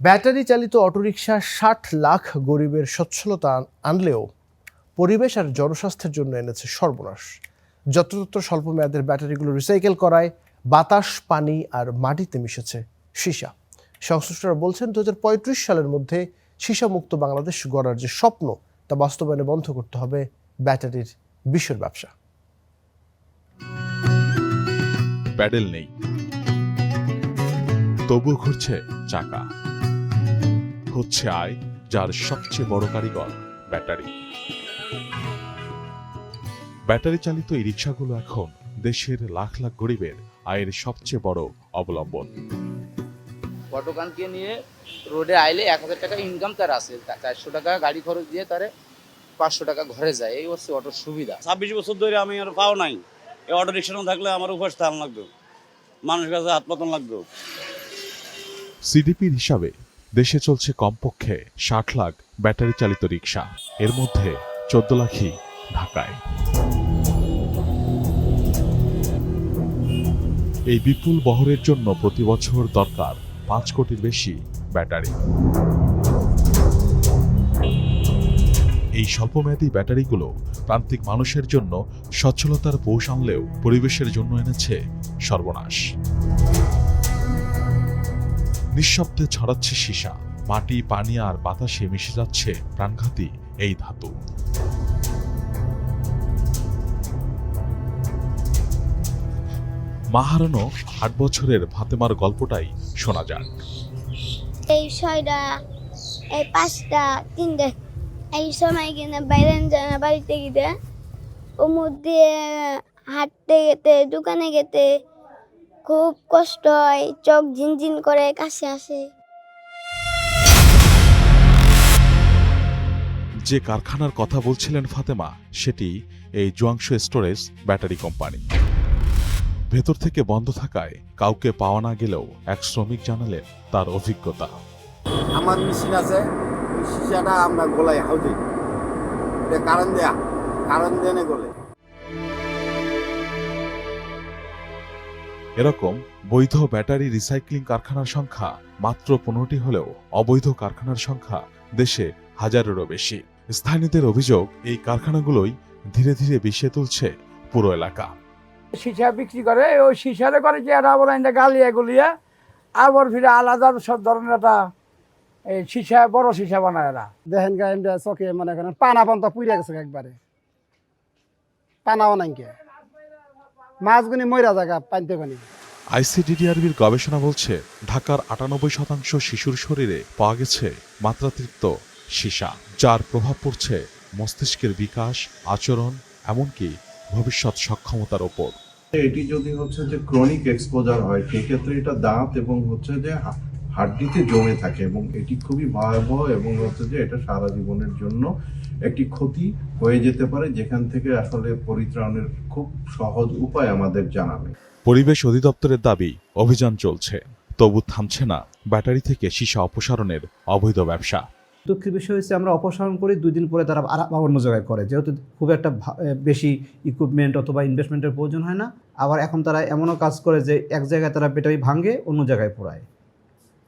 Battery চালিত autorickshaw ৬০ lakh গরিবের সচ্ছলতা আনলেও পরিবেশ আর জনস্বাস্থ্যের জন্য এনেছে সর্বনাশ। যত্রতত্র স্বল্প মেয়াদের ব্যাটারিগুলো রিসাইকেল করায় বাতাস, পানি আর মাটিতে মিশেছে সীসা। সংশ্লিষ্টরা বলছেন ২০৩৫ সালের মধ্যে সীসামুক্ত বাংলাদেশ গড়ার যে স্বপ্ন তা বাস্তবায়নে বন্ধ করতে হবে ব্যাটারির বিশ্বর ব্যবসা। প্যাডেল নেই, তবু ঘুরছে চাকা। হচ্ছে আয় যার সবচেয়ে বড় কারিগর ব্যাটারি। ব্যাটারি চালিত এই রিক্সাগুলো এখন দেশের লাখ লাখ গরিবের আয়ের সবচেয়ে বড় অবলম্বন। অটোকানকে নিয়ে রোডে আইলে ১,০০০ টাকা ইনকাম তার আছে, ৪০০ টাকা গাড়ি খরচ দিয়ে তারে ৫০০ টাকা ঘরে যায়। এই হচ্ছে অটোর সুবিধা। ২৬ বছর ধরে আমি আর পাও নাই। এই অটো রিক্সার থাকলে আমার উপর স্থান লাগবে, মানুষের কাছে হাত পাতন লাগবে। সিডিপির হিসাবে দেশে চলছে কমপক্ষে ৬০ লাখ ব্যাটারি চালিত রিক্সা, এর মধ্যে ১৪ লাখই ঢাকায়। এই বিপুল বহরের জন্য প্রতি বছর দরকার ৫ কোটির বেশি ব্যাটারি। এই স্বল্পমেয়াদী ব্যাটারিগুলো প্রান্তিক মানুষের জন্য সচ্ছলতার পৌষ আনলেও পরিবেশের জন্য এনেছে সর্বনাশ। নিঃশব্দে ছড়াচ্ছে সীসা, মাটি, পানি আর বাতাসে মিশে যাচ্ছে প্রাণঘাতী এই ধাতু। মা হারানো ৮ বছরের ফাতেমার গল্পটাই শোনা যাক। এই ৬টা, এই ৫টা, ৩টে, এই সময় কিনা বাইরে যায় না, বাড়িতে গিয়ে ওর মধ্যে হাঁটতে গেতে, দোকানে গেতে খুব কষ্ট হয়, চোখ ঝিনঝিন করে, কাশি আসে। যে কারখানার কথা বলছিলেন ফাতেমা, সেটি এই জুয়াংশু স্টোরেজ ব্যাটারি কোম্পানি। ভেতর থেকে বন্ধ থাকায় কাউকে পাওয়া না গেলেও এক শ্রমিক জানালেন তার অভিজ্ঞতা। আমার মেশিন আছে, ওই সীসাটা আমরা গলায় হাউজে এটা কারণ দেনে গলে। এরকম বৈধ ব্যাটারি রিসাইক্লিং কারখানার সংখ্যা মাত্র ১৫টি হলেও অবৈধ কারখানার সংখ্যা দেশে হাজারেরও বেশি। স্থানীয়দের অভিযোগ, এই কারখানাগুলোই ধীরে ধীরে বিষে তুলছে পুরো এলাকা। সীসা বিক্রি করে, ওই সীসারে করে যে এটা বলে গালিয়া গুলিয়া আবার ফিরে আলাদা সব ধরনের একটা এই সীসা, বড় সীসা বানায় এরা। দেখেন গাইন্ডা চকে মনে করেন পানা পন্ত পুড়ে গেছে একবারে, পানাও নাই কে, মাছগুনি মইরা জায়গা পাইতে পানি। আইসিডিডিআরবির গবেষণা বলছে ঢাকার ৯৮% শিশুর শরীরে পাওয়া গেছে মাত্রাতিরিক্ত সীসা, যার প্রভাব পড়ছে মস্তিষ্কের বিকাশ, আচরণ, এমনকি ভবিষ্যৎ সক্ষমতার ওপর। এটি যদি হচ্ছে যে ক্রনিক এক্সপোজার হয়, সেক্ষেত্রে এটা দাঁত এবং হচ্ছে যে হাড্ডিতে জমে থাকে এবং এটি খুবই ভয়াবহ এবং হচ্ছে যে এটা সারা জীবনের জন্য একটি ক্ষতি হয়ে যেতে পারে, যেখান থেকে আসলে পরিত্রাণের খুব সহজ উপায় আমাদের জানা নেই। পরিবেশ অধিদপ্তরের দাবি, অভিযান চলছে, তবু থামছে না ব্যাটারি থেকে সীসা অপসারণের অবৈধ ব্যবসা। দুঃখের বিষয় হচ্ছে আমরা অপসারণ করি, 2 দিন পরে তারা আবার অন্য জায়গায় করে, যেহেতু খুব একটা বেশি ইকুইপমেন্ট অথবা ইনভেস্টমেন্টের প্রয়োজন হয় না। আবার এখন তারা এমনও কাজ করে যে এক জায়গায় তারা ব্যাটারি ভাঙে, অন্য জায়গায় পোড়ায়,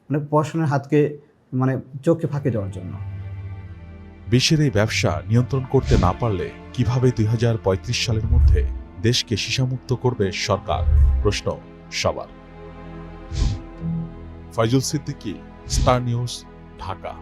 মানে প্রশাসনের হাতকে মানে চোখে ফাঁকে যাওয়ার জন্য। বিশ্বের এই ব্যবসা নিয়ন্ত্রণ করতে না পারলে কিভাবে ২০৩৫ সালের মধ্যে দেশকে সীসামুক্ত করবে সরকার, প্রশ্ন সবার। Faizul Siddiqui, star news, Dhaka.